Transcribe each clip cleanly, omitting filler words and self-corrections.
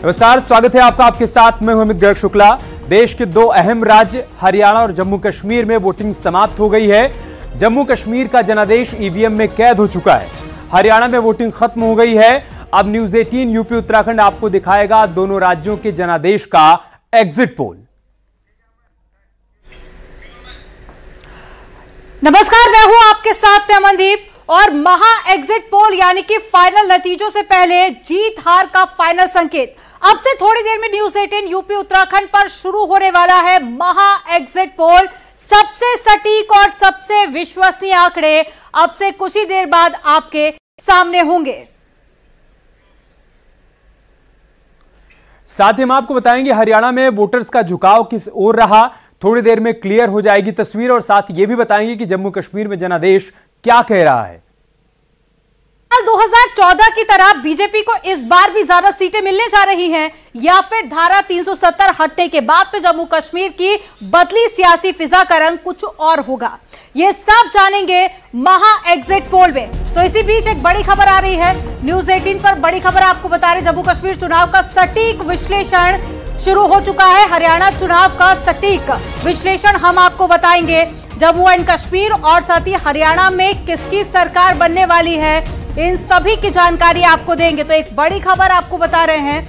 नमस्कार, स्वागत है आपका। आपके साथ मैं अमित गर्ग शुक्ला। देश के दो अहम राज्य हरियाणा और जम्मू कश्मीर में वोटिंग समाप्त हो गई है। जम्मू कश्मीर का जनादेश ईवीएम में कैद हो चुका है। हरियाणा में वोटिंग खत्म हो गई है। अब न्यूज 18 यूपी उत्तराखंड आपको दिखाएगा दोनों राज्यों के जनादेश का एग्जिट पोल। नमस्कार, मैं हूं आपके साथ में अमनदीप। और महा एग्जिट पोल यानी कि फाइनल नतीजों से पहले जीत हार का फाइनल संकेत अब से थोड़ी देर में न्यूज 18 यूपी उत्तराखंड पर शुरू होने वाला है। महा एग्जिट पोल, सबसे सटीक और सबसे विश्वसनीय आंकड़े अब से कुछ ही देर बाद आपके सामने होंगे। साथ ही हम आपको बताएंगे हरियाणा में वोटर्स का झुकाव किस ओर रहा। थोड़ी देर में क्लियर हो जाएगी तस्वीर और साथ ये भी बताएंगे कि जम्मू कश्मीर में जनादेश क्या कह रहा है। 2014 की तरह बीजेपी को इस बार भी ज्यादा सीटें मिलने जा रही हैं या फिर धारा 370 हटने के बाद में जम्मू कश्मीर की बदली सियासी फिजा का रंग कुछ और होगा, ये सब जानेंगे महा एग्जिट पोल में। तो इसी बीच एक बड़ी खबर आ रही है न्यूज 18 पर। बड़ी खबर आपको बता रहे, जम्मू कश्मीर चुनाव का सटीक विश्लेषण शुरू हो चुका है। हरियाणा चुनाव का सटीक विश्लेषण हम आपको बताएंगे। जम्मू एंड कश्मीर और साथ ही हरियाणा में किसकी सरकार बनने वाली है, इन सभी की जानकारी आपको देंगे। तो एक बड़ी खबर आपको बता रहे हैं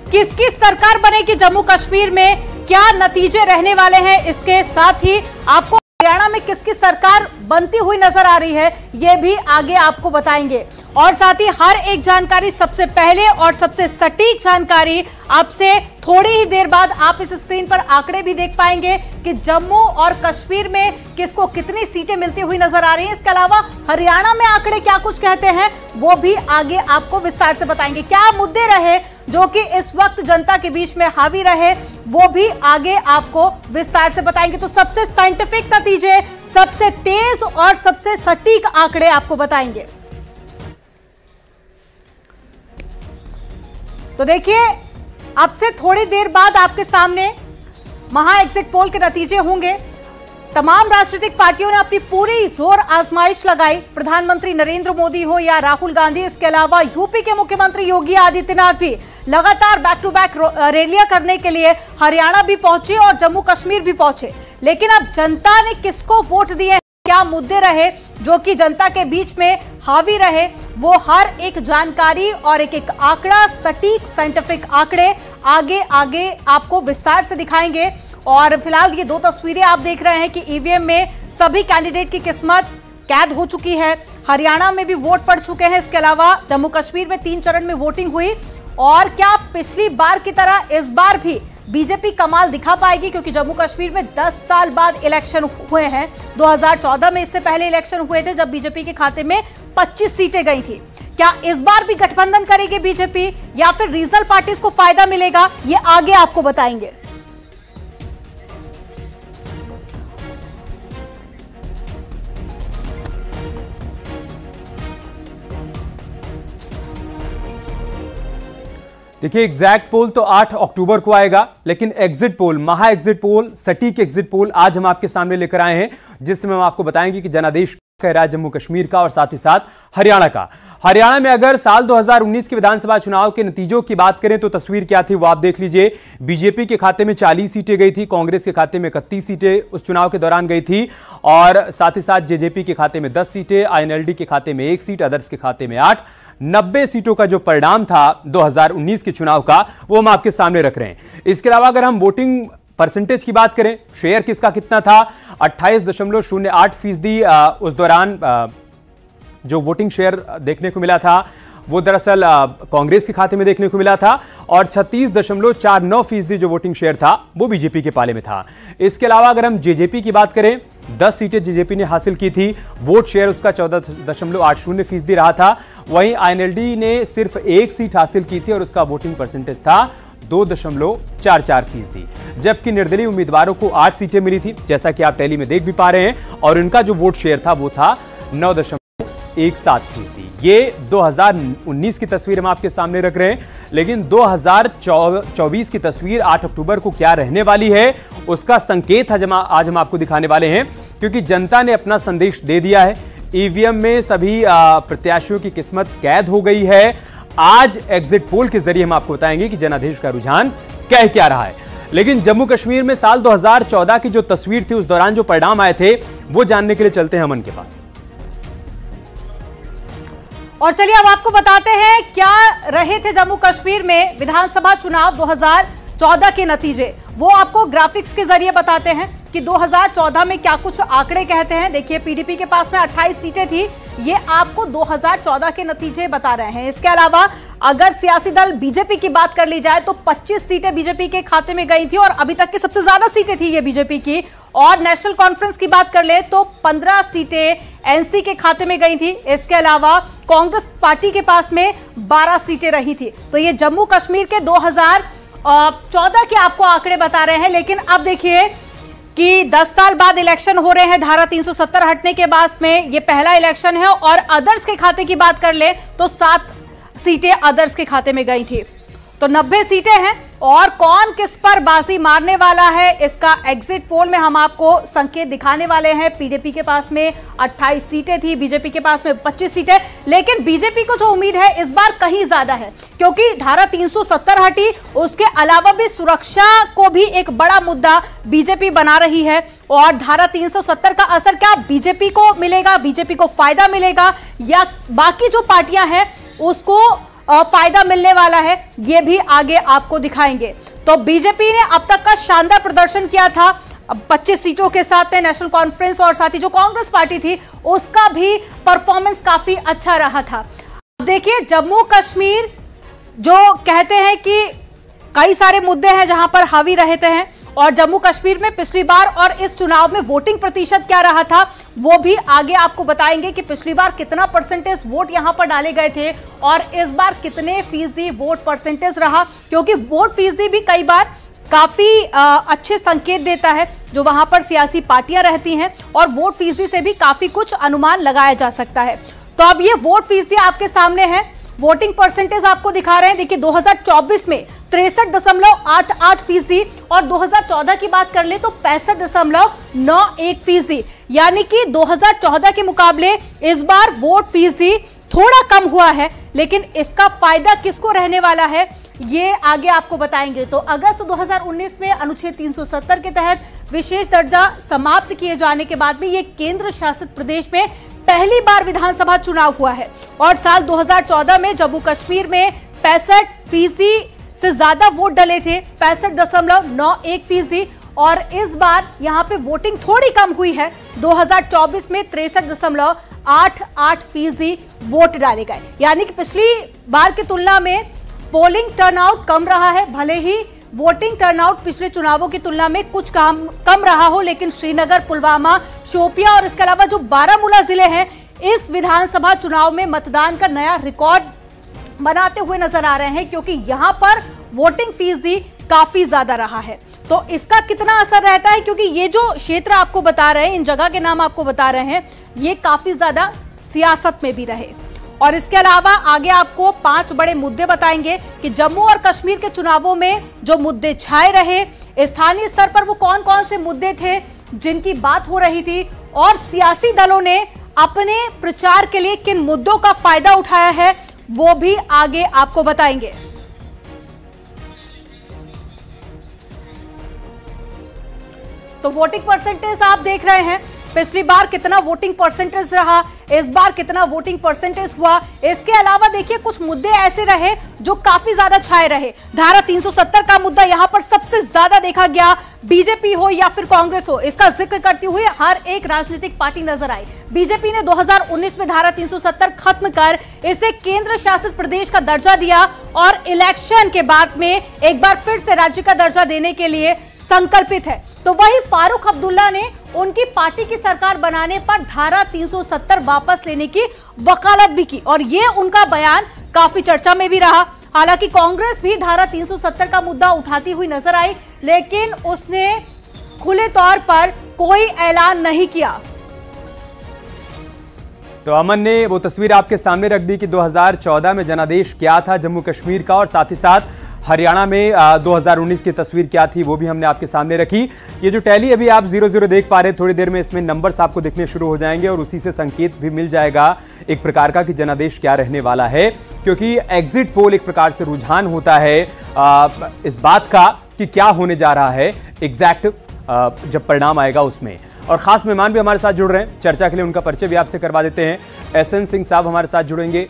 किसकी सरकार बनेगी जम्मू कश्मीर में, क्या नतीजे रहने वाले हैं। इसके साथ ही आपको हरियाणा में किसकी सरकार बनती हुई नजर आ रही है, यह भी आगे आपको बताएंगे। और साथ ही हर एक जानकारी सबसे पहले और सबसे सटीक जानकारी आपसे थोड़ी ही देर बाद आप इस स्क्रीन पर आंकड़े भी देख पाएंगे कि जम्मू और कश्मीर में किसको कितनी सीटें मिलती हुई नजर आ रही हैं। इसके अलावा हरियाणा में आंकड़े क्या कुछ कहते हैं वो भी आगे आपको विस्तार से बताएंगे। क्या मुद्दे रहे जो कि इस वक्त जनता के बीच में हावी रहे, वो भी आगे आपको विस्तार से बताएंगे। तो सबसे साइंटिफिक नतीजे, सबसे तेज और सबसे सटीक आंकड़े आपको बताएंगे। तो देखिए, अब से थोड़ी देर बाद आपके सामने महा एग्जिट पोल के नतीजे होंगे। तमाम राजनीतिक पार्टियों ने अपनी पूरी जोर आजमाइश लगाई। प्रधानमंत्री नरेंद्र मोदी हो या राहुल गांधी, इसके अलावा यूपी के मुख्यमंत्री योगी आदित्यनाथ भी लगातार बैक टू बैक रैलियां करने के लिए हरियाणा भी पहुंचे और जम्मू कश्मीर भी पहुंचे। लेकिन अब जनता ने किसको वोट दिए, क्या मुद्दे रहे जो कि जनता के बीच में हावी रहे, वो हर एक जानकारी और एक एक आंकड़ा, सटीक साइंटिफिक आंकड़े आगे आगे आपको विस्तार से दिखाएंगे। और फिलहाल ये दो तस्वीरें आप देख रहे हैं कि ईवीएम में सभी कैंडिडेट की किस्मत कैद हो चुकी है। हरियाणा में भी वोट पड़ चुके हैं। इसके अलावा जम्मू कश्मीर में 3 चरण में वोटिंग हुई। और क्या पिछली बार की तरह इस बार भी बीजेपी कमाल दिखा पाएगी, क्योंकि जम्मू कश्मीर में 10 साल बाद इलेक्शन हुए हैं। 2014 में इससे पहले इलेक्शन हुए थे जब बीजेपी के खाते में 25 सीटें गई थी। क्या इस बार भी गठबंधन करेगी बीजेपी या फिर रीजनल पार्टीज को फायदा मिलेगा, ये आगे आपको बताएंगे। देखिए, एग्जैक्ट पोल तो 8 अक्टूबर को आएगा, लेकिन एग्जिट पोल, महा एग्जिट पोल, सटीक एग्जिट पोल आज हम आपके सामने लेकर आए हैं, जिसमें हम आपको बताएंगे कि जनादेश कह रहा है जम्मू कश्मीर का और साथ ही साथ हरियाणा का। हरियाणा में अगर साल 2019 के विधानसभा चुनाव के नतीजों की बात करें तो तस्वीर क्या थी वो आप देख लीजिए। बीजेपी के खाते में 40 सीटें गई थी, कांग्रेस के खाते में 31 सीटें उस चुनाव के दौरान गई थी और साथ ही साथ जेजेपी के खाते में 10 सीटें, आईएनएलडी के खाते में 1 सीट, अदर्स के खाते में 8। 90 सीटों का जो परिणाम था 2019 के चुनाव का, वो हम आपके सामने रख रहे हैं। इसके अलावा अगर हम वोटिंग परसेंटेज की बात करें, शेयर किसका कितना था, 28.08% उस दौरान जो वोटिंग शेयर देखने को मिला था वो दरअसल कांग्रेस के खाते में देखने को मिला था और 36.49% जो वोटिंग शेयर था वो बीजेपी के पाले में था। इसके अलावा अगर हम जेजेपी की बात करें, 10 सीटें जेजेपी ने हासिल की थी, वोट शेयर उसका 14.80% रहा था। वहीं आईएनएलडी ने सिर्फ 1 सीट हासिल की थी और उसका वोटिंग परसेंटेज था 2.44%, जबकि निर्दलीय उम्मीदवारों को 8 सीटें मिली थी, जैसा कि आप टैली में देख भी पा रहे हैं, और उनका जो वोट शेयर था वो था 9.17%। ये 2019 की तस्वीर हम आपके सामने रख रहे हैं, लेकिन 2024 की तस्वीर 8 अक्टूबर को क्या रहने वाली है उसका संकेत आज हम आपको दिखाने वाले हैं, क्योंकि जनता ने अपना संदेश दे दिया है। ईवीएम में सभी प्रत्याशियों की किस्मत कैद हो गई है। आज एग्जिट पोल के जरिए हम आपको बताएंगे कि जनादेश का रुझान कह क्या रहा है। लेकिन जम्मू कश्मीर में साल 2014 की जो तस्वीर थी, उस दौरान जो परिणाम आए थे, वो जानने के लिए चलते हैं अमन के पास। और चलिए अब आपको बताते हैं क्या रहे थे जम्मू कश्मीर में विधानसभा चुनाव 2014 के नतीजे। वो आपको ग्राफिक्स के जरिए बताते हैं कि 2014 में क्या कुछ आंकड़े कहते हैं। देखिए, पीडीपी के पास में 28 सीटें थी, ये आपको 2014 के नतीजे बता रहे हैं। इसके अलावा अगर सियासी दल बीजेपी की बात कर ली जाए तो 25 सीटें बीजेपी के खाते में गई थी और अभी तक की सबसे ज्यादा सीटें थी ये बीजेपी की। और नेशनल कॉन्फ्रेंस की बात कर ले तो 15 सीटें एनसी के खाते में गई थी। इसके अलावा कांग्रेस पार्टी के पास में 12 सीटें रही थी। तो ये जम्मू कश्मीर के 2014 के आपको आंकड़े बता रहे हैं। लेकिन अब देखिए कि 10 साल बाद इलेक्शन हो रहे हैं, धारा 370 हटने के बाद में ये पहला इलेक्शन है। और अदर्स के खाते की बात कर ले तो 7 सीटें अदर्स के खाते में गई थी, तो 90 सीटें हैं। और कौन किस पर बाजी मारने वाला है, इसका एग्जिट पोल में हम आपको संकेत दिखाने वाले हैं। पीडीपी के पास में 28 सीटें थी, बीजेपी के पास में 25 सीटें। लेकिन बीजेपी को जो उम्मीद है इस बार कहीं ज्यादा है, क्योंकि धारा 370 हटी। उसके अलावा भी सुरक्षा को भी एक बड़ा मुद्दा बीजेपी बना रही है। और धारा 370 का असर क्या बीजेपी को मिलेगा, बीजेपी को फायदा मिलेगा या बाकी जो पार्टियां हैं उसको फायदा मिलने वाला है, ये भी आगे आपको दिखाएंगे। तो बीजेपी ने अब तक का शानदार प्रदर्शन किया था 25 सीटों के साथ में नेशनल कॉन्फ्रेंस, और साथ ही जो कांग्रेस पार्टी थी उसका भी परफॉर्मेंस काफी अच्छा रहा था। अब देखिए, जम्मू कश्मीर जो कहते हैं कि कई सारे मुद्दे हैं जहां पर हावी रहते हैं, और जम्मू कश्मीर में पिछली बार और इस चुनाव में वोटिंग प्रतिशत क्या रहा था वो भी आगे आपको बताएंगे कि पिछली बार कितना परसेंटेज वोट यहां पर डाले गए थे और इस बार कितने फीसदी वोट परसेंटेज रहा। क्योंकि वोट फीसदी भी कई बार काफी अच्छे संकेत देता है जो वहां पर सियासी पार्टियां रहती हैं, और वोट फीसदी से भी काफी कुछ अनुमान लगाया जा सकता है। तो अब ये वोट फीसदी आपके सामने है, वोटिंग परसेंटेज आपको दिखा रहे हैं। देखिए, 2024 में 63.88% और 2014 की बात कर ले तो 65.91%, यानी कि 2014 के मुकाबले इस बार वोट फीसदी थोड़ा कम हुआ है। लेकिन इसका फायदा किसको रहने वाला है ये आगे आपको बताएंगे। तो अगस्त 2019 में अनुच्छेद 370 के तहत विशेष दर्जा समाप्त किए जाने के बाद में ये केंद्र शासित प्रदेश में पहली बार विधानसभा चुनाव हुआ है। और साल 2014 में जम्मू कश्मीर में 65% से ज्यादा वोट डले थे, 65.91%। और इस बार यहां पे वोटिंग थोड़ी कम हुई है, 2024 में 63.88% वोट डाले गए, यानी कि पिछली बार की तुलना में पोलिंग टर्नआउट कम रहा है। भले ही वोटिंग टर्नआउट पिछले चुनावों की तुलना में कुछ कम रहा हो, लेकिन श्रीनगर, पुलवामा, शोपियां और इसके अलावा जो बारामूला जिले हैं इस विधानसभा चुनाव में मतदान का नया रिकॉर्ड बनाते हुए नजर आ रहे हैं, क्योंकि यहां पर वोटिंग फीसदी काफी ज्यादा रहा है। तो इसका कितना असर रहता है, क्योंकि ये जो क्षेत्र आपको बता रहे हैं, इन जगह के नाम आपको बता रहे हैं, ये काफी ज्यादा सियासत में भी रहे। और इसके अलावा आगे आपको 5 बड़े मुद्दे बताएंगे कि जम्मू और कश्मीर के चुनावों में जो मुद्दे छाए रहे, स्थानीय स्तर पर वो कौन कौन से मुद्दे थे जिनकी बात हो रही थी, और सियासी दलों ने अपने प्रचार के लिए किन मुद्दों का फायदा उठाया है वो भी आगे आपको बताएंगे। तो वोटिंग परसेंटेज आप देख रहे हैं, पिछली बार कितना वोटिंग परसेंटेज रहा, इस बार कितना वोटिंग परसेंटेज हुआ। इसके अलावा देखिए कुछ मुद्दे ऐसे रहे जो काफी ज्यादा छाए रहे। धारा 370 का मुद्दा यहां पर सबसे ज्यादा देखा गया, बीजेपी हो या फिर कांग्रेस हो, इसका जिक्र करती हुई हर एक राजनीतिक पार्टी नजर आई। बीजेपी ने 2019 में धारा 370 खत्म कर इसे केंद्र शासित प्रदेश का दर्जा दिया और इलेक्शन के बाद में एक बार फिर से राज्य का दर्जा देने के लिए संकल्पित है। तो वही फारूक अब्दुल्ला ने उनकी पार्टी की सरकार बनाने पर धारा 370 वापस लेने की वकालत भी की, और ये उनका बयान काफी चर्चा में भी रहा। हालांकि कांग्रेस भी धारा 370 का मुद्दा उठाती हुई नजर आई, लेकिन उसने खुले तौर पर कोई ऐलान नहीं किया। तो अमन ने वो तस्वीर आपके सामने रख दी कि 2014 में जनादेश क्या था जम्मू कश्मीर का, और साथ ही साथ हरियाणा में 2019 की तस्वीर क्या थी वो भी हमने आपके सामने रखी। ये जो टैली अभी आप 0-0 देख पा रहे हैं, थोड़ी देर में इसमें नंबर्स आपको दिखने शुरू हो जाएंगे और उसी से संकेत भी मिल जाएगा एक प्रकार का कि जनादेश क्या रहने वाला है, क्योंकि एग्जिट पोल एक प्रकार से रुझान होता है इस बात का कि क्या होने जा रहा है एग्जैक्ट जब परिणाम आएगा उसमें। और खास मेहमान भी हमारे साथ जुड़ रहे हैं, चर्चा के लिए उनका परिचय भी आपसे करवा देते हैं। एसएन सिंह साहब हमारे साथ जुड़ेंगे,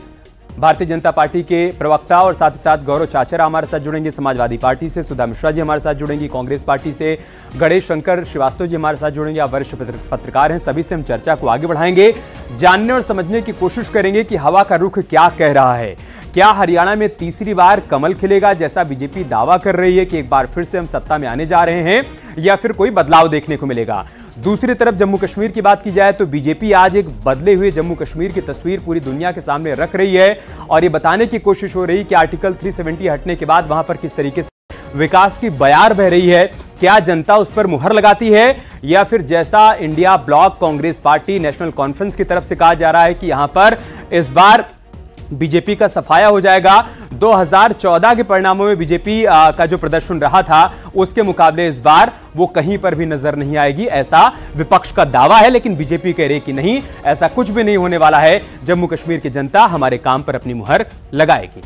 भारतीय जनता पार्टी के प्रवक्ता, और साथ ही साथ गौरव चाचरा हमारे साथ जुड़ेंगे समाजवादी पार्टी से, सुधा मिश्रा जी हमारे साथ जुड़ेंगी कांग्रेस पार्टी से, गणेश शंकर श्रीवास्तव जी हमारे साथ जुड़ेंगे, आप वरिष्ठ पत्रकार हैं। सभी से हम चर्चा को आगे बढ़ाएंगे, जानने और समझने की कोशिश करेंगे कि हवा का रुख क्या कह रहा है। क्या हरियाणा में तीसरी बार कमल खिलेगा जैसा बीजेपी दावा कर रही है कि एक बार फिर से हम सत्ता में आने जा रहे हैं, या फिर कोई बदलाव देखने को मिलेगा? दूसरी तरफ जम्मू कश्मीर की बात की जाए तो बीजेपी आज एक बदले हुए जम्मू कश्मीर की तस्वीर पूरी दुनिया के सामने रख रही है और ये बताने की कोशिश हो रही है कि आर्टिकल 370 हटने के बाद वहां पर किस तरीके से विकास की बयार बह रही है। क्या जनता उस पर मुहर लगाती है, या फिर जैसा India block Congress party national conference की तरफ से कहा जा रहा है कि यहां पर इस बार बीजेपी का सफाया हो जाएगा। 2014 के परिणामों में बीजेपी का जो प्रदर्शन रहा था उसके मुकाबले इस बार वो कहीं पर भी नजर नहीं आएगी, ऐसा विपक्ष का दावा है। लेकिन बीजेपी कह रही कि नहीं, ऐसा कुछ भी नहीं होने वाला है, जम्मू कश्मीर की जनता हमारे काम पर अपनी मुहर लगाएगी।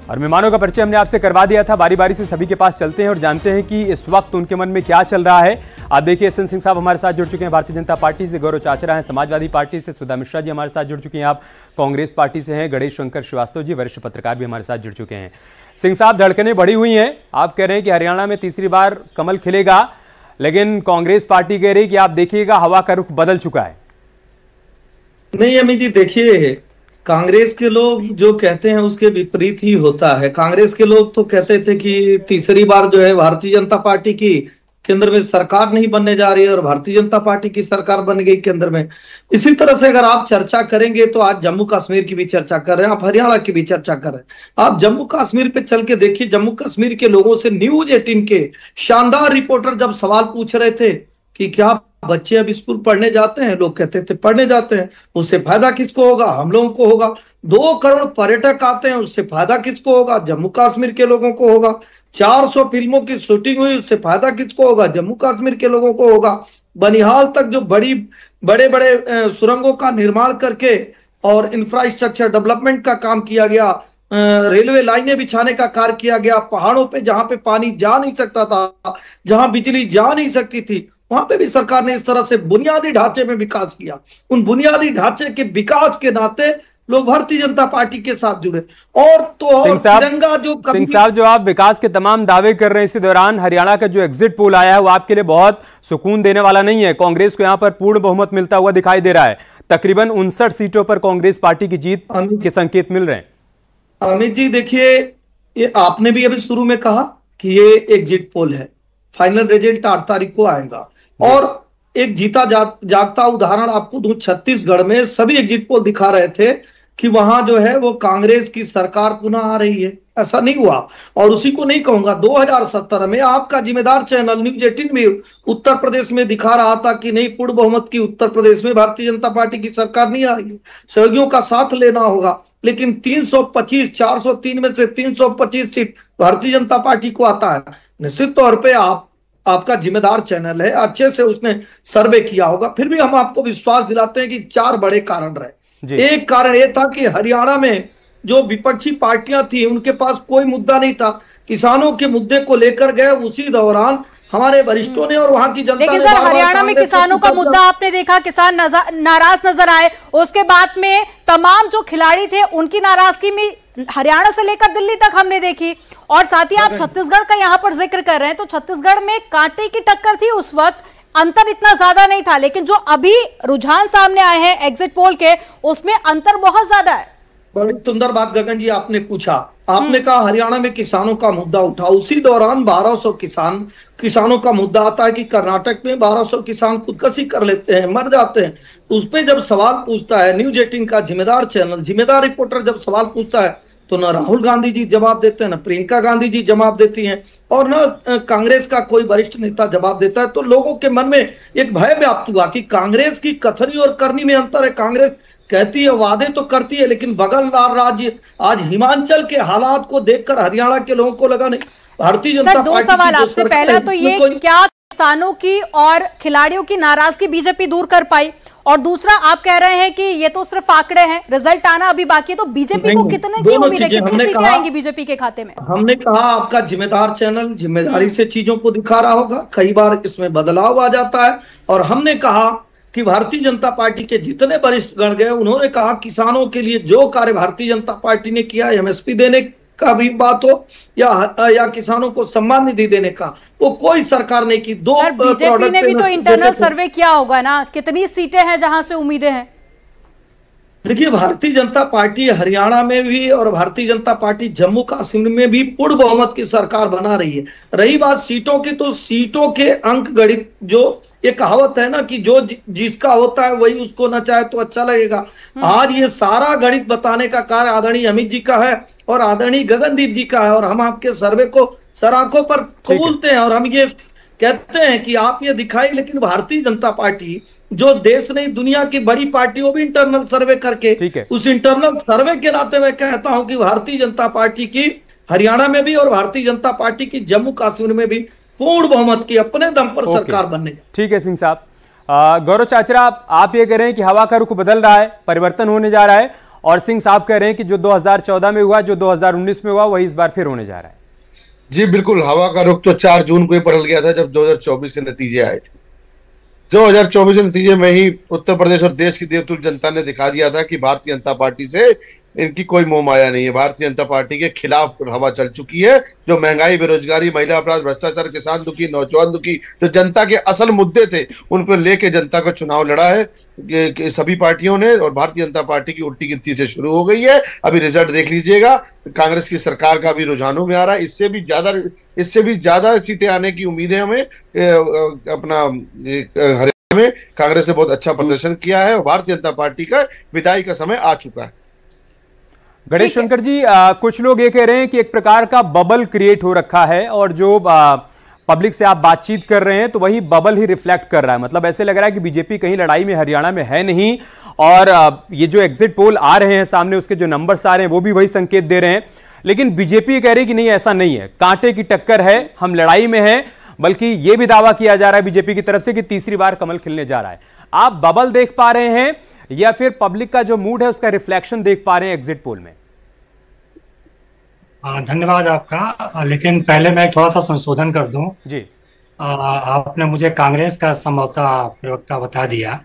और मेहमानों का परिचय हमने आपसे करवा दिया था, बारी बारी से सभी के पास चलते हैं और जानते हैं कि इस वक्त उनके मन में क्या चल रहा है। आप देखिए एसएन सिंह साहब हमारे साथ जुड़ चुके हैं भारतीय जनता पार्टी से, गौरव चाचरा हैं समाजवादी पार्टी से, सुधा मिश्रा जी हमारे साथ जुड़ चुके हैं, आप कांग्रेस पार्टी से हैं, गणेश शंकर श्रीवास्तव जी वरिष्ठ पत्रकार भी हमारे साथ जुड़ चुके हैं। सिंह साहब, धड़कनें बढ़ी हुई हैं, आप कह रहे हैं कि हरियाणा में तीसरी बार कमल खिलेगा, लेकिन कांग्रेस पार्टी कह रही है कि आप देखिएगा हवा का रुख बदल चुका है। नहीं अमित जी, देखिए कांग्रेस के लोग जो कहते हैं उसके विपरीत ही होता है। कांग्रेस के लोग तो कहते थे कि तीसरी बार जो है भारतीय जनता पार्टी की केंद्र में सरकार नहीं बनने जा रही है और भारतीय जनता पार्टी की सरकार बन गई केंद्र में। इसी तरह से अगर आप चर्चा करेंगे तो आज जम्मू कश्मीर की भी चर्चा कर रहे हैं, आप हरियाणा की भी चर्चा कर रहे हैं। आप जम्मू कश्मीर पे चल के देखिए, जम्मू कश्मीर के लोगों से न्यूज 18 के शानदार रिपोर्टर जब सवाल पूछ रहे थे कि क्या बच्चे अब स्कूल पढ़ने जाते हैं, लोग कहते थे पढ़ने जाते हैं, उससे फायदा किसको होगा? हम लोगों को होगा। 2 करोड़ पर्यटक आते हैं, उससे फायदा किसको होगा? जम्मू कश्मीर के लोगों को होगा। 400 फिल्मों की शूटिंग हुई, उससे फायदा किसको होगा? जम्मू कश्मीर के लोगों को होगा। बनिहाल तक जो बड़े बड़े सुरंगों का निर्माण करके और इंफ्रास्ट्रक्चर डेवलपमेंट का काम किया गया, रेलवे लाइनें बिछाने का कार्य किया गया, पहाड़ों पे जहां पे पानी जा नहीं सकता था, जहां बिजली जा नहीं सकती थी, वहां पे भी सरकार ने इस तरह से बुनियादी ढांचे में विकास किया। उन बुनियादी ढांचे के विकास के नाते लोग भारतीय जनता पार्टी के साथ जुड़े। और तो तिरंगा जो सिंह साहब, जो आप विकास के तमाम दावे कर रहे हैं, इसी दौरान हरियाणा का जो एग्जिट पोल आया है वो आपके लिए बहुत सुकून देने वाला नहीं है। कांग्रेस को यहां पर पूर्ण बहुमत मिलता हुआ दिखाई दे रहा है, तकरीबन 59 सीटों पर कांग्रेस पार्टी की जीत के संकेत मिल रहे हैं। अमित जी देखिए, ये आपने भी अभी शुरू में कहा कि ये एग्जिट पोल है, फाइनल रिजल्ट 8 तारीख को आएगा। और एक जीता जागता उदाहरण आपको दूं, छत्तीसगढ़ में सभी एग्जिट पोल दिखा रहे थे कि वहां जो है वो कांग्रेस की सरकार पुनः आ रही है। ऐसा नहीं हुआ, और उसी को नहीं कहूंगा। 2017 में आपका जिम्मेदार चैनल न्यूज 18 में उत्तर प्रदेश में दिखा रहा था कि नहीं, पूर्ण बहुमत की उत्तर प्रदेश में भारतीय जनता पार्टी की सरकार नहीं आ रही है, सहयोगियों का साथ लेना होगा। लेकिन 325 403 में से 325 सीट भारतीय जनता पार्टी को आता है। निश्चित तौर पर आपका जिम्मेदार चैनल है, अच्छे से उसने सर्वे किया होगा। फिर भी हम आपको विश्वास दिलाते हैं कि 4 बड़े कारण रहे। एक कारण यह था कि हरियाणा में जो विपक्षी पार्टियां थी उनके पास कोई मुद्दा नहीं था, किसानों के मुद्दे को लेकर गए उसी दौरान हमारे वरिष्ठों ने और वहां की जनता ने। लेकिन सर, हरियाणा में किसानों का मुद्दा आपने देखा, किसान नाराज नजर आए। उसके बाद में तमाम जो खिलाड़ी थे उनकी नाराजगी में हरियाणा से लेकर दिल्ली तक हमने देखी। और साथ ही आप छत्तीसगढ़ का यहाँ पर जिक्र कर रहे हैं, तो छत्तीसगढ़ में कांटे की टक्कर थी उस वक्त, अंतर इतना ज्यादा नहीं था। लेकिन जो अभी रुझान सामने आए हैं एग्जिट पोल के, उसमें अंतर बहुत ज्यादा है। बड़ी सुंदर बात गगन जी आपने पूछा। आपने कहा हरियाणा में किसानों का मुद्दा उठा, उसी दौरान 1200 किसानों का मुद्दा आता है कि कर्नाटक में 1200 किसान खुदकुशी कर लेते हैं, मर जाते हैं। उसमें जब सवाल पूछता है न्यूज 18 का जिम्मेदार चैनल, जिम्मेदार रिपोर्टर जब सवाल पूछता है तो न राहुल गांधी जी जवाब देते हैं, न प्रियंका गांधी जी जवाब देती हैं, और न कांग्रेस का कोई वरिष्ठ नेता जवाब देता है। तो लोगों के मन में एक भय व्याप्त हुआ कि कांग्रेस की कथनी और करनी में अंतर है। कांग्रेस कहती है, वादे तो करती है, लेकिन बगल राज्य आज हिमाचल के हालात को देखकर हरियाणा के लोगों को लगा नहीं भारतीय जनता पार्टी। दो सवाल आपसे, पहला तो ये, क्या किसानों की और खिलाड़ियों की नाराजगी बीजेपी दूर कर पाई? और दूसरा, आप कह रहे हैं कि ये तो सिर्फ आंकड़े हैं, रिजल्ट आना अभी बाकी है, तो बीजेपी को कितने की उम्मीद है, कितनी सीटें आएंगी बीजेपी के खाते में? हमने कहा आपका जिम्मेदार चैनल जिम्मेदारी से चीजों को दिखा रहा होगा, कई बार इसमें बदलाव आ जाता है। और हमने कहा कि भारतीय जनता पार्टी के जितने वरिष्ठ गण गए, उन्होंने कहा किसानों के लिए जो कार्य भारतीय जनता पार्टी ने किया, एमएसपी देने का भी बात हो या किसानों को सम्मान निधि देने का, वो कोई सरकार ने की। दो बीजेपी ने भी तो इंटरनल सर्वे किया होगा ना, कितनी सीटें हैं जहां से उम्मीदें हैं? देखिए, भारतीय जनता पार्टी हरियाणा में भी और भारतीय जनता पार्टी जम्मू कश्मीर में भी पूर्ण बहुमत की सरकार बना रही है। रही बात सीटों की, तो सीटों के अंक गणित, जो ये कहावत है ना कि जो जिसका होता है वही उसको न चाहे तो अच्छा लगेगा। आज ये सारा गणित बताने का कार्य आदरणीय अमित जी का है और आदरणीय गगनदीप जी का है, और हम आपके सर्वे को सराखों पर कबूलते हैं। और हम ये कहते हैं कि आप ये दिखाई, लेकिन भारतीय जनता पार्टी जो देश नहीं दुनिया की बड़ी पार्टी, वो भी इंटरनल सर्वे करके, उस इंटरनल सर्वे के नाते मैं कहता हूं कि भारतीय जनता पार्टी की हरियाणा में भी और भारतीय जनता पार्टी की जम्मू कश्मीर में भी पूर्ण बहुमत की अपने दम पर सरकार बनने। ठीक है सिंह साहब। गौरव चाचरा, आप ये कह रहे हैं कि हवा का रुख बदल रहा है, परिवर्तन होने जा रहा है, और सिंह साहब कह रहे हैं कि जो 2014 में हुआ, जो 2019 में हुआ, वही इस बार फिर होने जा रहा है। जी बिल्कुल, हवा का रुख तो 4 जून को ही बदल गया था जब 2024 के नतीजे आए थे। 2024 के नतीजे में ही उत्तर प्रदेश और देश की देवतुल्य जनता ने दिखा दिया था कि भारतीय जनता पार्टी से इनकी कोई मोह माया नहीं है। भारतीय जनता पार्टी के खिलाफ हवा चल चुकी है। जो महंगाई, बेरोजगारी, महिला अपराध, भ्रष्टाचार, किसान दुखी, नौजवान दुखी, जो जनता के असल मुद्दे थे, उन पर लेके जनता का चुनाव लड़ा है सभी पार्टियों ने, और भारतीय जनता पार्टी की उल्टी गिनती से शुरू हो गई है। अभी रिजल्ट देख लीजिएगा, कांग्रेस की सरकार का भी रुझानों में आ रहा है। इससे भी ज्यादा सीटें आने की उम्मीद है हमें। अपना हरियाणा में कांग्रेस ने बहुत अच्छा प्रदर्शन किया है और भारतीय जनता पार्टी का विदाई का समय आ चुका है। गणेश शंकर जी, कुछ लोग ये कह रहे हैं कि एक प्रकार का बबल क्रिएट हो रखा है, और जो पब्लिक से आप बातचीत कर रहे हैं तो वही बबल ही रिफ्लेक्ट कर रहा है। मतलब ऐसे लग रहा है कि बीजेपी कहीं लड़ाई में हरियाणा में है नहीं, और ये जो एग्जिट पोल आ रहे हैं सामने, उसके जो नंबर्स आ रहे हैं वो भी वही संकेत दे रहे हैं। लेकिन बीजेपी कह रही है कि नहीं, ऐसा नहीं है, कांटे की टक्कर है, हम लड़ाई में हैं। बल्कि ये भी दावा किया जा रहा है बीजेपी की तरफ से कि तीसरी बार कमल खिलने जा रहा है। आप बबल देख पा रहे हैं या फिर पब्लिक का जो मूड है उसका रिफ्लेक्शन देख पा रहे हैं एग्जिट पोल में? धन्यवाद आपका, लेकिन पहले मैं थोड़ा सा संशोधन कर दूं जी। आपने मुझे कांग्रेस का संभवतः प्रवक्ता बता दिया,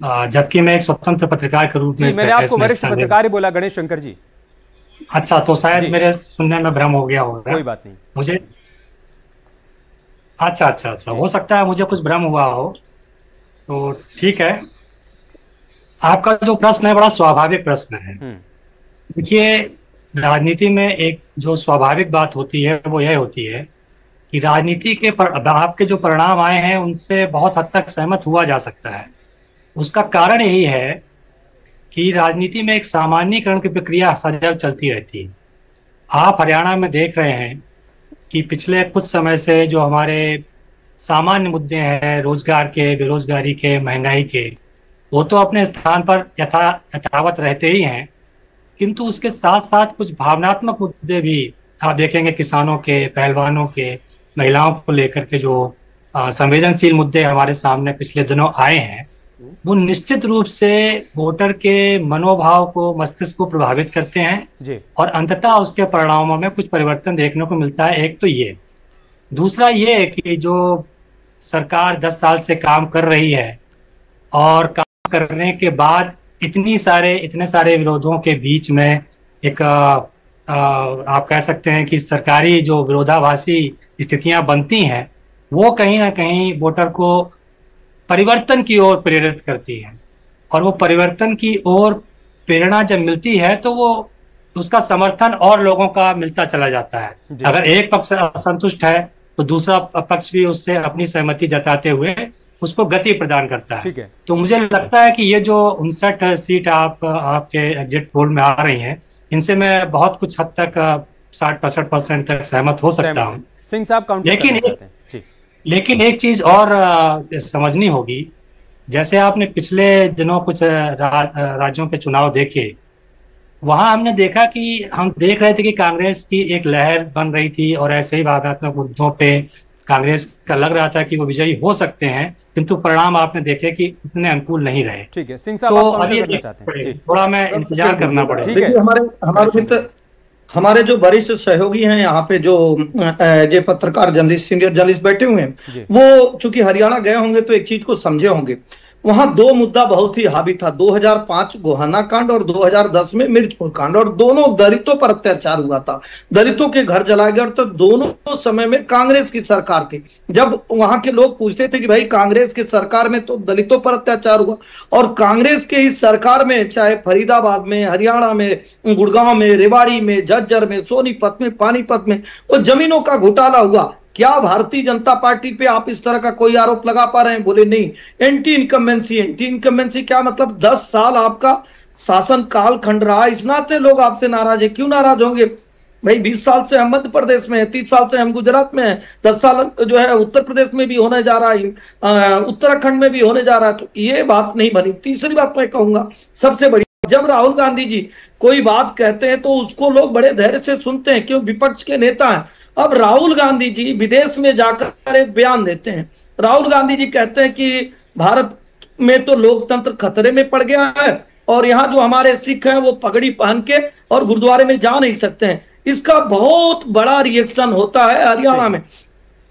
जबकि मैं एक स्वतंत्र पत्रकार के रूप में। मैंने आपको वरिष्ठ पत्रकार ही बोला गणेश शंकर जी। अच्छा, तो शायद मेरे सुनने में भ्रम हो गया होगा। कोई बात नहीं, मुझे अच्छा, हो सकता है मुझे कुछ भ्रम हुआ हो, तो ठीक है। आपका जो प्रश्न है बड़ा स्वाभाविक प्रश्न है। देखिए, राजनीति में एक जो स्वाभाविक बात होती है वो यह होती है कि राजनीति के आपके जो परिणाम आए हैं उनसे बहुत हद तक सहमत हुआ जा सकता है। उसका कारण यही है कि राजनीति में एक सामान्यीकरण की प्रक्रिया सदैव चलती रहती है। आप हरियाणा में देख रहे हैं कि पिछले कुछ समय से जो हमारे सामान्य मुद्दे हैं, रोजगार के, बेरोजगारी के, महंगाई के, वो तो अपने स्थान पर यथावत रहते ही हैं, किंतु उसके साथ साथ कुछ भावनात्मक मुद्दे भी आप देखेंगे, किसानों के, पहलवानों के, महिलाओं को लेकर के जो संवेदनशील मुद्दे हमारे सामने पिछले दिनों आए हैं, वो निश्चित रूप से वोटर के मनोभाव को, मस्तिष्क को प्रभावित करते हैं जी। और अंततः उसके परिणामों में कुछ परिवर्तन देखने को मिलता है। एक तो ये, दूसरा ये कि जो सरकार 10 साल से काम कर रही है और काम करने के बाद इतने सारे विरोधों के बीच में एक आप कह सकते हैं कि सरकारी जो विरोधाभासी स्थितियां बनती हैं, वो कहीं ना कहीं वोटर को परिवर्तन की ओर प्रेरित करती है। और वो परिवर्तन की ओर प्रेरणा जब मिलती है तो वो उसका समर्थन और लोगों का मिलता चला जाता है। अगर एक पक्ष असंतुष्ट है तो दूसरा पक्ष भी उससे अपनी सहमति जताते हुए उसको गति प्रदान करता है। तो मुझे लगता है कि ये जो 59 सीट आपके एग्जिट पोल में आ रही हैं, इनसे मैं बहुत कुछ हद तक 60-65% तक सहमत हो सकता हूँ। सिंह साहब काउंटर करना चाहते हैं जी। लेकिन एक चीज और समझनी होगी, जैसे आपने पिछले दिनों कुछ राज्यों के चुनाव देखे, वहां हमने देखा कि हम देख रहे थे कि कांग्रेस की एक लहर बन रही थी और ऐसे ही वादात्मक मुद्दों पे कांग्रेस का लग रहा था कि वो विजयी हो सकते हैं, किंतु परिणाम आपने देखे कि उतने अनुकूल नहीं रहे। ठीक है सिंह साहब, तो आप अभी करना चाहते हैं? थोड़ा मैं इंतजार करना पड़ेगा। देखिए हमारे जो वरिष्ठ सहयोगी हैं यहाँ पे जो पत्रकार जर्नलिस्ट, सीनियर जर्नलिस्ट बैठे हुए हैं, वो चूंकि हरियाणा गए होंगे तो एक चीज को समझे होंगे। वहां दो मुद्दा बहुत ही हावी था, 2005 गोहाना कांड और 2010 में मिर्चपुर कांड, और दोनों दलितों पर अत्याचार हुआ था, दलितों के घर जलाए गए। तो दोनों समय में कांग्रेस की सरकार थी। जब वहां के लोग पूछते थे कि भाई कांग्रेस की सरकार में तो दलितों पर अत्याचार हुआ, और कांग्रेस के इस सरकार में चाहे फरीदाबाद में, हरियाणा में, गुड़गांव में, रेवाड़ी में, झज्जर में, सोनीपत में, पानीपत में वो जमीनों का घोटाला हुआ, क्या भारतीय जनता पार्टी पे आप इस तरह का कोई आरोप लगा पा रहे हैं? बोले नहीं। एंटी इनकम्बेंसी क्या मतलब? 10 साल आपका शासन काल खंड रहा, इस नाते लोग आपसे नाराज है। क्यों नाराज होंगे भाई? 20 साल से हम मध्य प्रदेश में है, 30 साल से हम गुजरात में है, 10 साल जो है उत्तर प्रदेश में भी होने जा रहा है, उत्तराखंड में भी होने जा रहा है। तो ये बात नहीं बनी। तीसरी बात मैं कहूंगा सबसे बड़ी, जब राहुल गांधी जी कोई बात कहते हैं तो उसको लोग बड़े धैर्य से सुनते हैं, क्यों? विपक्ष के नेता हैं। अब राहुल गांधी जी विदेश में जाकर एक बयान देते हैं। राहुल गांधी जी कहते हैं कि भारत में तो लोकतंत्र खतरे में पड़ गया है और यहाँ जो हमारे सिख हैं वो पगड़ी पहन के और गुरुद्वारे में जा नहीं सकते हैं। इसका बहुत बड़ा रिएक्शन होता है हरियाणा में।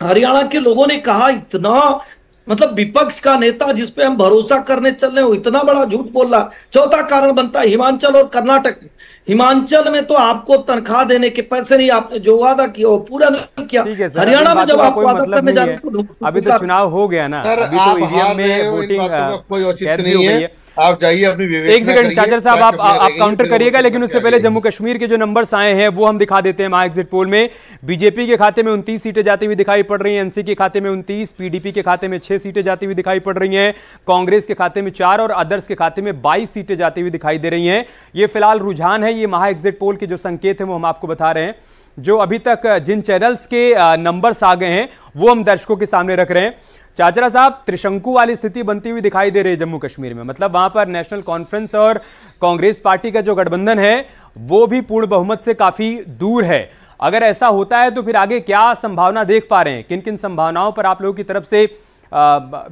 हरियाणा के लोगों ने कहा इतना मतलब विपक्ष का नेता जिस पे हम भरोसा करने चल रहे हो इतना बड़ा झूठ बोल रहा। चौथा कारण बनता है हिमाचल और कर्नाटक। हिमाचल में तो आपको तनख्वाह देने के पैसे नहीं, आपने जो वादा किया वो पूरा नहीं किया। हरियाणा में जब आप वादा करने जाते हो, अभी तो चुनाव हो गया ना, अभी तो ईवीएम में वोटिंग कोई औचित्य नहीं है। आप जाइए अपनी विवेचना। एक सेकंड चाचर साहब, आप काउंटर करिएगा, लेकिन उससे पहले जम्मू कश्मीर के जो नंबर्स आए हैं वो हम दिखा देते हैं। महा एग्जिट पोल में बीजेपी के खाते में 29 सीटें जाती हुई दिखाई पड़ रही हैं, एनसी के खाते में 29, पीडीपी के खाते में 6 सीटें जाती हुई दिखाई पड़ रही हैं, कांग्रेस के खाते में 4 और अदर्स के खाते में 22 सीटें जाती हुई दिखाई दे रही हैं। ये फिलहाल रुझान है, ये महा एग्जिट पोल के जो संकेत हैं वो हम आपको बता रहे हैं। जो अभी तक जिन चैनल्स के नंबर्स आ गए हैं वो हम दर्शकों के सामने रख रहे हैं। चाचरा साहब, त्रिशंकु वाली स्थिति बनती हुई दिखाई दे रही है जम्मू कश्मीर में, मतलब वहां पर नेशनल कॉन्फ्रेंस और कांग्रेस पार्टी का जो गठबंधन है वो भी पूर्ण बहुमत से काफी दूर है। अगर ऐसा होता है तो फिर आगे क्या संभावना देख पा रहे हैं? किन किन संभावनाओं पर आप लोगों की तरफ से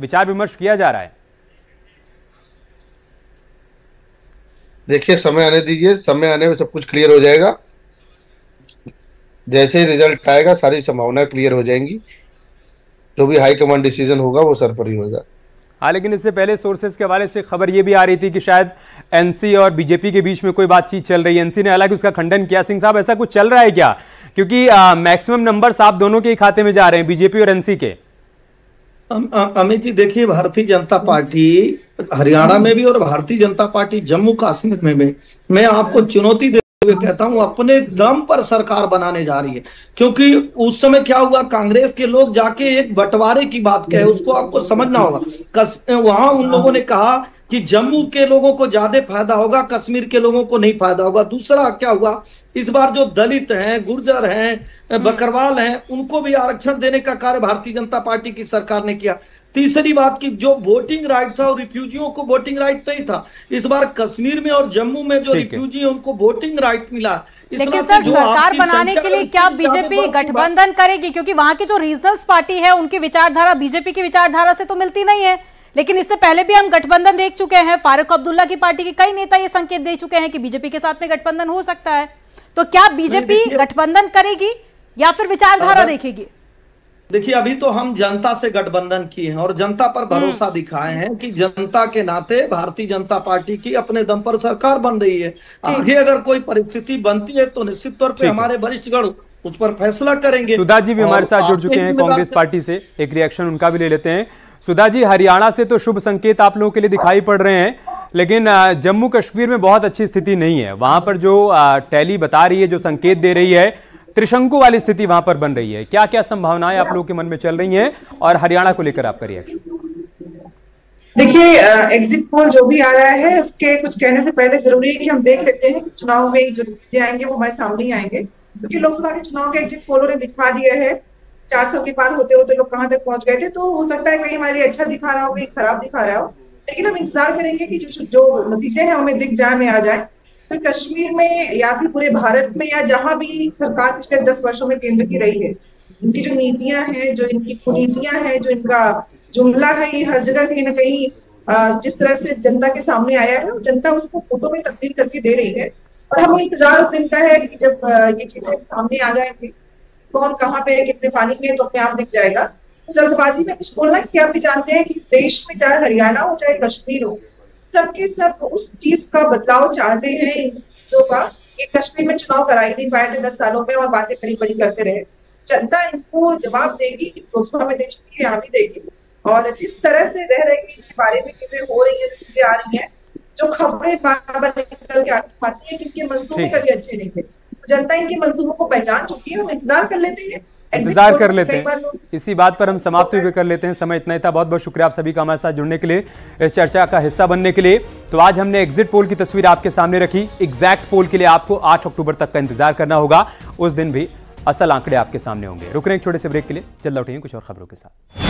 विचार विमर्श किया जा रहा है? देखिए, समय आने दीजिए, समय आने में सब कुछ क्लियर हो जाएगा। जैसे ही रिजल्ट आएगा सारी संभावनाएं क्लियर हो जाएंगी। जो भी हाई कमांड डिसीजन होगा वो सर पर ही होगा। हाँ, लेकिन इससे पहले सोर्सेज के हवाले से खबर ये भी आ रही थी कि शायद एनसी और बीजेपी के बीच में कोई बातचीत चल रही है। एनसी ने हालांकि उसका खंडन किया। सिंह साहब, ऐसा कुछ चल रहा है क्या? क्योंकि मैक्सिमम नंबर्स आप दोनों के ही खाते में जा रहे हैं, बीजेपी और एनसी के। अमित जी, देखिए, भारतीय जनता पार्टी हरियाणा में भी और भारतीय जनता पार्टी जम्मू कश्मीर में भी, मैं आपको चुनौती कहता हूं, अपने दम पर सरकार बनाने जा रही है। क्योंकि उस समय क्या हुआ, कांग्रेस के लोग जाके एक बंटवारे की बात कहे, उसको आपको समझना होगा। वहां उन लोगों ने कहा कि जम्मू के लोगों को ज्यादा फायदा होगा, कश्मीर के लोगों को नहीं फायदा होगा। दूसरा क्या हुआ, इस बार जो दलित हैं, गुर्जर हैं, बकरवाल हैं, उनको भी आरक्षण देने का कार्य भारतीय जनता पार्टी की सरकार ने किया। तीसरी बात की जो वोटिंग राइट था और रिफ्यूजियों को वोटिंग राइट नहीं था, इस बार कश्मीर में और जम्मू में जो रिफ्यूजी है उनको वोटिंग राइट मिला। लेकिन सर, सरकार बनाने के लिए क्या बीजेपी गठबंधन करेगी? क्योंकि वहां की जो रीजनल्स पार्टी है उनकी विचारधारा बीजेपी की विचारधारा से तो मिलती नहीं है। लेकिन इससे पहले भी हम गठबंधन देख चुके हैं। फारूक अब्दुल्ला की पार्टी के कई नेता ये संकेत दे चुके हैं कि बीजेपी के साथ में गठबंधन हो सकता है। तो क्या बीजेपी गठबंधन करेगी या फिर विचारधारा देखेगी? देखिए, अभी तो हम जनता से गठबंधन किए हैं और जनता पर भरोसा दिखाए हैं कि जनता के नाते भारतीय जनता पार्टी की अपने दम पर सरकार बन रही है। आगे अगर कोई परिस्थिति बनती है तो निश्चित तौर पे हमारे वरिष्ठगण उस पर फैसला करेंगे। सुधा जी भी हमारे साथ जुड़ चुके हैं कांग्रेस पार्टी से, एक रिएक्शन उनका भी ले लेते हैं। सुधा जी, हरियाणा से तो शुभ संकेत आप लोगों के लिए दिखाई पड़ रहे हैं, लेकिन जम्मू कश्मीर में बहुत अच्छी स्थिति नहीं है। वहां पर जो टैली बता रही है, जो संकेत दे रही है, त्रिशंकु वाली स्थिति वहां पर बन रही है। क्या क्या संभावनाएं आप लोगों के मन में चल रही हैं और हरियाणा को लेकर आपका रिएक्शन? देखिए, एग्जिट पोल जो भी आ रहा है उसके कुछ कहने से पहले जरूरी है कि हम देख लेते हैं कि चुनाव में जो नतीजे आएंगे वो हमारे सामने ही आएंगे, क्योंकि लोकसभा के चुनाव के एग्जिट पोलों ने दिखा दिया है 400 के पार होते होते लोग कहां तक पहुंच गए थे। तो हो सकता है कहीं हमारे लिए अच्छा दिखा रहा हो, कहीं खराब दिखा रहा हो, लेकिन हम इंतजार करेंगे कि जो नतीजे हैं हमें दिख जाए, में आ जाए। तो कश्मीर में या फिर पूरे भारत में या जहां भी सरकार पिछले 10 वर्षों में केंद्र की रही है, इनकी जो नीतियां हैं, जो इनकी कुनीतियां हैं, जो इनका जुमला है, ये हर जगह कहीं ना कहीं जिस तरह से जनता के सामने आया है, जनता उसको फोटो में तब्दील करके दे रही है। और हमें इंतजार उस दिन का है कि जब ये चीजें सामने आ जाएंगी, कौन कहाँ पे है, कितने पानी में, तो अपने आप दिख जाएगा। तो जल्दबाजी में कुछ बोलना, क्या आप भी जानते हैं कि इस देश में चाहे हरियाणा हो चाहे कश्मीर हो, सबके सब उस चीज का बदलाव चाहते हैं इन चीजों का। ये कश्मीर में चुनाव करा ही नहीं पाए थे 10 सालों में और बातें बड़ी बड़ी करते रहे। जनता इनको जवाब देगी, लोकसभा में दे चुकी है, यहाँ भी देगी। और जिस तरह से रह रहे कि इनके बारे में चीजें हो रही है, चीजें आ रही हैं, जो खबरें बार बार निकल के आती है कि इनके मंसूबे कभी अच्छे नहीं थे, जनता इनके मंसूबों को पहचान चुकी है। हम इंतजार कर लेते हैं, इंतजार कर लेते हैं। इसी बात पर हम समाप्त भी कर लेते हैं। समय इतना ही था। बहुत बहुत शुक्रिया आप सभी का हमारे साथ जुड़ने के लिए, इस चर्चा का हिस्सा बनने के लिए। तो आज हमने एग्जिट पोल की तस्वीर आपके सामने रखी। एग्जैक्ट पोल के लिए आपको 8 अक्टूबर तक का इंतजार करना होगा। उस दिन भी असल आंकड़े आपके सामने होंगे। रुक रहे हैं एक छोटे से ब्रेक के लिए, जल्द लौटेंगे कुछ और खबरों के साथ।